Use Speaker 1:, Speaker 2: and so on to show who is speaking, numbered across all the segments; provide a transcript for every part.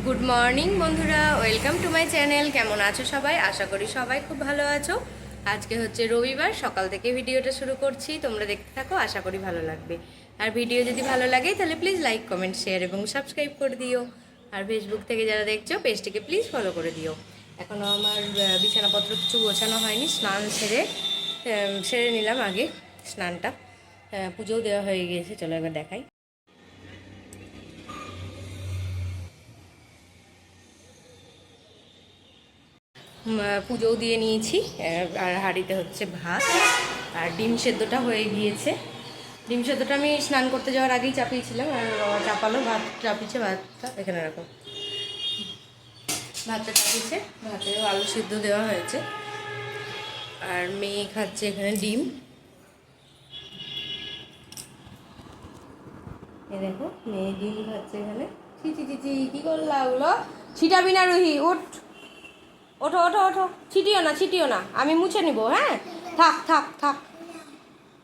Speaker 1: Good morning বন্ধুরা, welcome to my channel. কেমন আছো সবাই? আশা করি সবাই খুব ভালো আছো। আজকে হচ্ছে রবিবার, সকাল থেকে ভিডিওটা শুরু করছি। তোমরা দেখতে থাকো, আশা করি ভালো লাগবে। আর ভিডিও যদি ভালো লাগে তাহলে প্লিজ লাইক, কমেন্ট, শেয়ার এবং সাবস্ক্রাইব করে দিও। আর ফেসবুক থেকে যারা দেখছো পেজটিকে প্লিজ ফলো করে দিও। এখনও আমার বিছানাপত্র কিছু গোছানো হয়নি, স্নান সেরে নিলাম আগে স্নানটা। পুজোও দেওয়া হয়ে গিয়েছে, চলো এবার দেখাই। পুজোও দিয়ে নিয়েছি। আর হাঁড়িতে হচ্ছে ভাত, আর ডিম সেদ্ধটা হয়ে গিয়েছে। ডিম সেদ্ধটা আমি স্নান করতে যাওয়ার আগেই চাপিয়েছিলাম, আর চাপালো, ভাত চাপিয়েছে। ভাতটা এখানে রাখো, ভাতটা চাপিয়েছে। ভাতেও আলু সেদ্ধ দেওয়া হয়েছে। আর মেয়ে খাচ্ছে এখানে ডিম। এ দেখো, মেয়ে ডিম খাচ্ছে এখানে। ছি ছি ছি ছি, কী করলা ওগুলো? ছিটাবি না রুহি, ওঠ ওঠো ওঠো ওঠো, ছিটিও না, আমি মুছে নিব। হ্যাঁ, থাক থাক থাক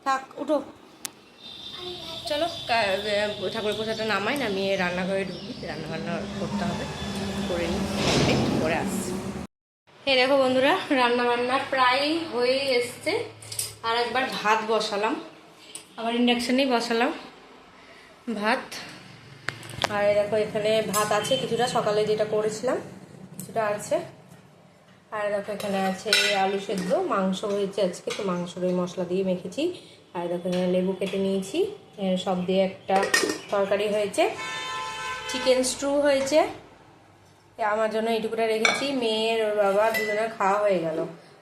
Speaker 1: থাক, উঠো। চলো ঠাকুরের প্রসাদটা নামিয়ে রান্নাঘরে ঢুকি, রান্নাবান্না করতে হবে, করে নিই, করে আসছি। এই দেখো বন্ধুরা, রান্নাবান্না প্রায় হয়ে এসছে। আর একবার ভাত বসালাম, আবার ইন্ডাকশানেই বসালাম ভাত। আর দেখো এখানে ভাত আছে কিছুটা, সকালে যেটা করেছিলাম কিছুটা আছে। আর দেখো এখানে আছে আলু সেদ্ধ, মাংস হয়েছে আজকে, তো মাংসর ওই মশলা দিয়ে মেখেছি। আর দেখো এখানে লেবু কেটে নিয়েছি, সব দিয়ে একটা তরকারি হয়েছে। চিকেন স্ট্রু হয়েছে, আমার জন্য এইটুকুটা রেখেছি। মেয়ের ওর বাবা দুজনের খাওয়া হয়ে গেল,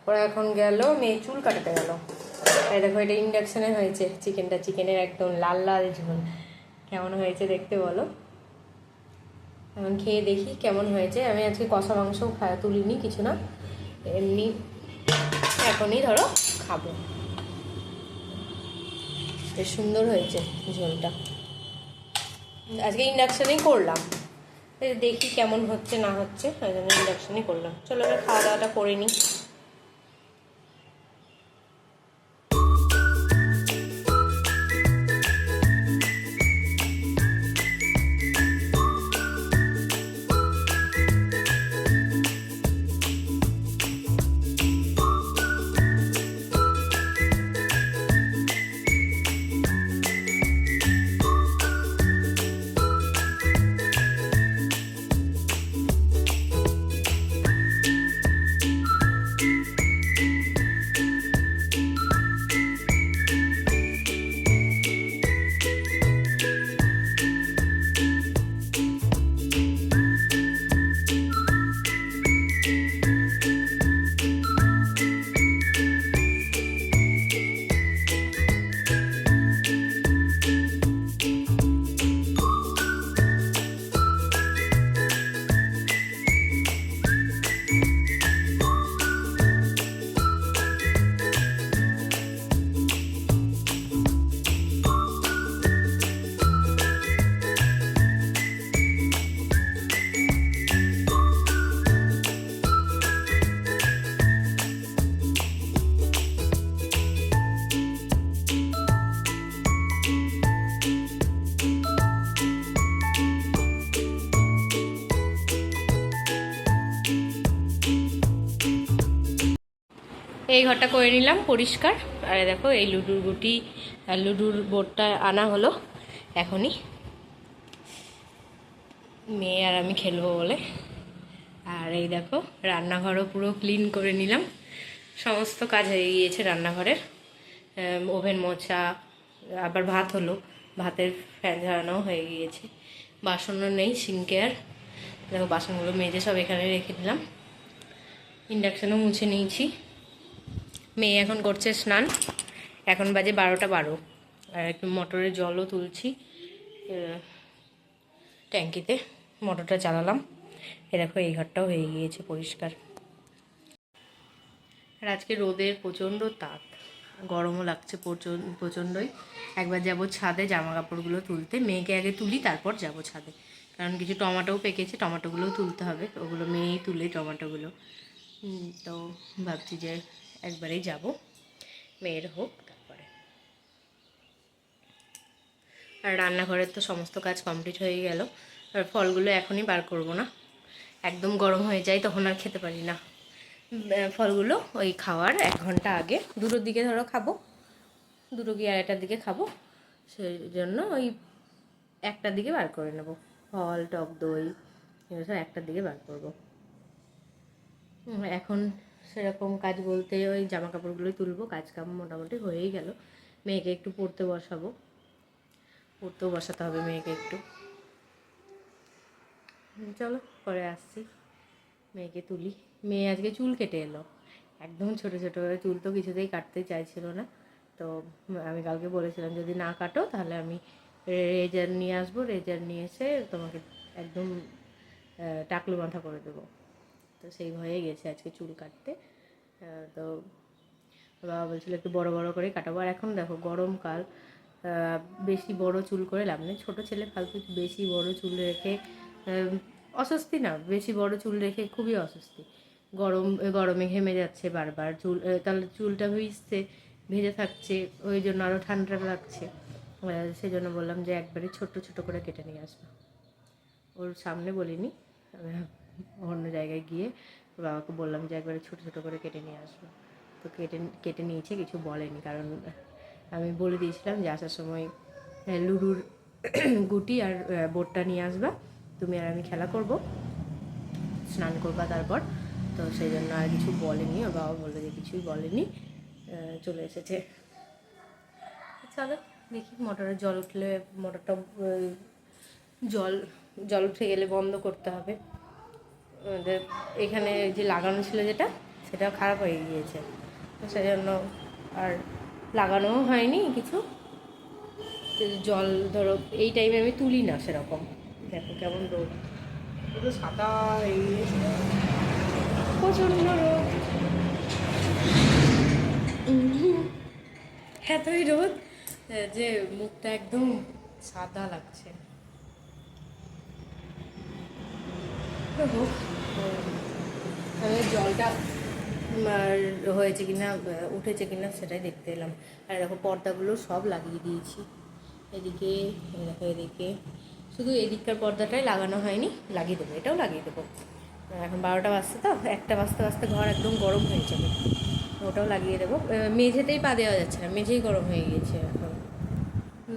Speaker 1: ওরা এখন গেল, মেয়ে চুল কাটাতে গেল। আর দেখো এটা ইন্ডাকশানে হয়েছে চিকেনটা, চিকেনের একদম লাল লাল ঝোল। কেমন হয়েছে দেখতে বলো। এখন খেয়ে দেখি কেমন হয়েছে। আমি আজকে কষা মাংসও তুলিনি কিছু না, এমনি এখনই ধরো খাবো। বেশ সুন্দর হয়েছে ঝোলটা, আজকে ইন্ডাকশানেই করলাম। দেখি কেমন হচ্ছে না হচ্ছে, ওই জন্য ইন্ডাকশানেই করলাম। চলো এবার খাওয়া দাওয়াটা করে নিই। এই ঘরটা করে নিলাম পরিষ্কার। আর দেখো এই লুডুর গুটি আর লুডুর বোর্ডটা আনা হলো এখনই, মেয়ে আর আমি খেলবো বলে। আর এই দেখো রান্নাঘরও পুরো ক্লিন করে নিলাম, সমস্ত কাজ হয়ে গিয়েছে রান্নাঘরের। ওভেন মোছা, আবার ভাত হলো, ভাতের ফ্যান ঝরানোও হয়ে গিয়েছে। বাসনও নেই সিঙ্কে। আর দেখো বাসনগুলো মেজে সব এখানে রেখে দিলাম। ইন্ডাকশানও মুছে নিয়েছি। মেয়ে এখন করছে স্নান, এখন বাজে 12টা 12। আর একটু মোটরের জলও তুলছি ট্যাঙ্কিতে, মোটরটা চালালাম। এ দেখো এই ঘরটাও হয়ে গিয়েছে পরিষ্কার। আর আজকে রোদের প্রচণ্ড তাপ, গরমও লাগছে প্রচণ্ডই। একবার যাব ছাদে জামা কাপড়গুলো তুলতে, মেয়েকে আগে তুলি তারপর যাব ছাদে, কারণ কিছু টমেটোও পেকেছে, টমেটোগুলোও তুলতে হবে। ওগুলো মেয়েই তুলে টমেটোগুলো, তো ভাবছি যে একবারেই যাব, মেয়ের হোক তারপরে। আর রান্নাঘরের তো সমস্ত কাজ কমপ্লিট হয়ে গেল। আর ফলগুলো এখনই বার করব না, একদম গরম হয়ে যায় তখন আর খেতে পারি না। ফলগুলো ওই খাওয়ার 1 ঘন্টা আগে, 2টোর দিকে ধরো খাবো, 2টো কি 2:30টার দিকে খাবো, সেই জন্য ওই 1টার দিকে বার করে নেবো। ফল, টক দই এগুলো সব 1টার দিকে বার করবো। এখন সেরকম কাজ বলতে ওই জামা কাপড়গুলোই তুলবো, কাজ কাম মোটামুটি হয়েই গেল। মেয়েকে একটু পড়তেও বসাতে হবে মেয়েকে একটু। চলো পরে আসছি, মেয়েকে তুলি। মেয়ে আজকে চুল কেটে এলো, একদম ছোটো ছোটো চুল তো কিছুতেই কাটতে চাইছিল না। তো আমি কালকে বলেছিলাম যদি না কাটো তাহলে আমি রেজার নিয়ে আসবো, রেজার নিয়ে এসে তোমাকে একদম টাকলু মাথা করে দেবো। তো সেই ভয়ে গেছে আজকে চুল কাটতে। তো বাবা বলছিল একটু বড় বড় করে কাটাবো। আর এখন দেখো গরমকাল, বেশি বড় চুল করে লাভ নেই। ছোটো ছেলে ফালতু বেশি বড় চুল রেখে অস্বস্তি না, বেশি বড় চুল রেখে খুবই অস্বস্তি। গরমে ঘেমে যাচ্ছে বারবার চুল, তাহলে চুলটা ভেজে থাকছে, ওই জন্য আরও ঠান্ডা লাগছে। সেই জন্য বললাম যে একবারে ছোট ছোট করে কেটে নিয়ে আসবো। ওর সামনে বলিনি, অন্য জায়গায় গিয়ে বাবাকে বললাম যে একবারে ছোট ছোট করে কেটে নিয়ে আসবো। তো কেটে নিয়েছে, কিছু বলেনি, কারণ আমি বলে দিয়েছিলাম যে আসার সময় লুডুর গুটি আর বোর্ডটা নিয়ে আসবা, তুমি আর আমি খেলা করব, স্নান করবা তারপর। তো সেই জন্য আর কিছু বলেনি, ওর বাবা বললো যে কিছুই বলেনি, চলে এসেছে। চলো দেখি, মোটরের জল উঠলে, মোটরটা জল উঠে গেলে বন্ধ করতে হবে। আমাদের এখানে যে লাগানো ছিল যেটা, সেটাও খারাপ হয়ে গিয়েছে, তো সেই জন্য আর লাগানোও হয়নি কিছু। জল ধরো এই টাইমে আমি তুলি না সেরকম। দেখো কেমন রোদ, পুরো সাদা হয়ে গিয়েছে, প্রচণ্ড রোদ, এতই রোদ যে মুখটা একদম সাদা লাগছে। আমি জলটা হয়েছে কিনা, উঠেছে কিনা সেটাই দেখতে এলাম। আর দেখো পর্দাগুলো সব লাগিয়ে দিয়েছি, এদিকে দেখো, এদিকে শুধু এদিককার পর্দাটাই লাগানো হয়নি, লাগিয়ে দেবো, এটাও লাগিয়ে দেবো। এখন 12টা বাজছে, তো 1টা বাজতে বাজতে ঘর একদম গরম হয়ে যাবে, ওটাও লাগিয়ে দেবো। মেঝেতেই পা দেওয়া যাচ্ছে না, মেঝেই গরম হয়ে গিয়েছে এখন,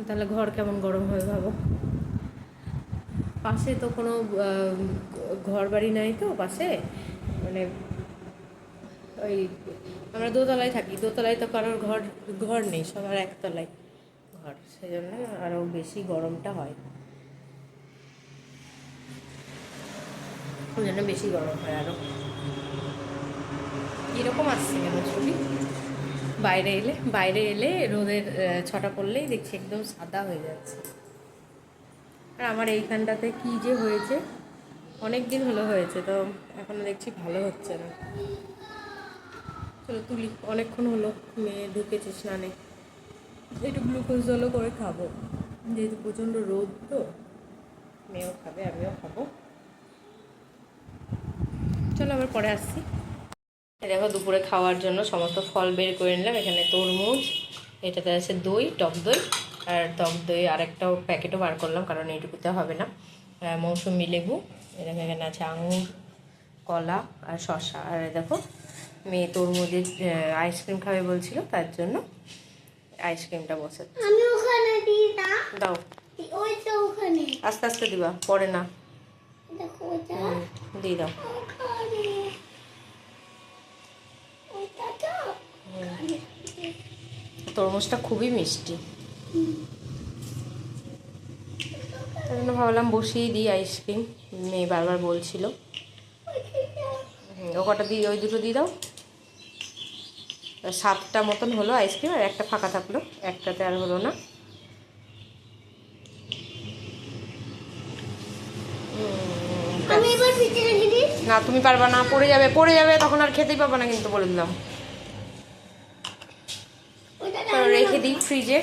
Speaker 1: তাহলে ঘর কেমন গরম হয়ে ভাবো। পাশে তো কোনো ঘর বাড়ি নাই তো পাশে, মানে ওই আমরা দোতলায় থাকি, দোতলায় তো কারোর ঘর নেই, সবার একতলায় ঘর, সেই জন্য আরও বেশি গরমটা হয়, ওই জন্য বেশি গরম হয় আরও। এরকম আসছে কেন ছবি? বাইরে এলে রোদের ছটা পড়লেই দেখছি একদম সাদা হয়ে যাচ্ছে। আর আমার এইখানটাতে কী যে হয়েছে, অনেক দিন হয়েছে, তো এখনও দেখছি ভালো হচ্ছে না। চলো তুলি, অনেকক্ষণ হলো, মেয়ে ঢুকেছে স্নানে, একটু গ্লুকোজ জলও করে খাবো, যেহেতু প্রচণ্ড রোদ, তো মেয়েও খাবে আমিও খাবো। চলো আবার পরে আসছি। দেখো দুপুরে খাওয়ার জন্য সমস্ত ফল বের করে নিলাম। এখানে তরমুজ, এটাতে আছে দই, টক দই, আর টক দই আরেকটাও প্যাকেটও বার করলাম, কারণ এইটুকুতে হবে না। মৌসুমি লেবু, এরকম এখানে আছে আঙুর, কলা আর শসা। আর দেখো মেয়ে তরমুজের আইসক্রিম খাবে বলছিল, তার জন্য আইসক্রিমটা বসে দাও, আস্তে আস্তে দিবা, পরে না, দিয়ে দাও। তরমুজটা খুবই মিষ্টি, তাই জন্য ভাবলাম বসিয়ে দিই আইসক্রিম, মেয়ে বারবার বলছিল। ও কটা দিয়ে, ওই দুটো দিয়ে দাও। 7টা মতন হলো আইসক্রিম, আর একটা ফাঁকা থাকলো, একটাতে আর হলো না। না তুমি পারবা না, পড়ে যাবে, তখন আর খেতেই পাবা না কিন্তু, বলে দিলাম। রেখে দিই ফ্রিজে।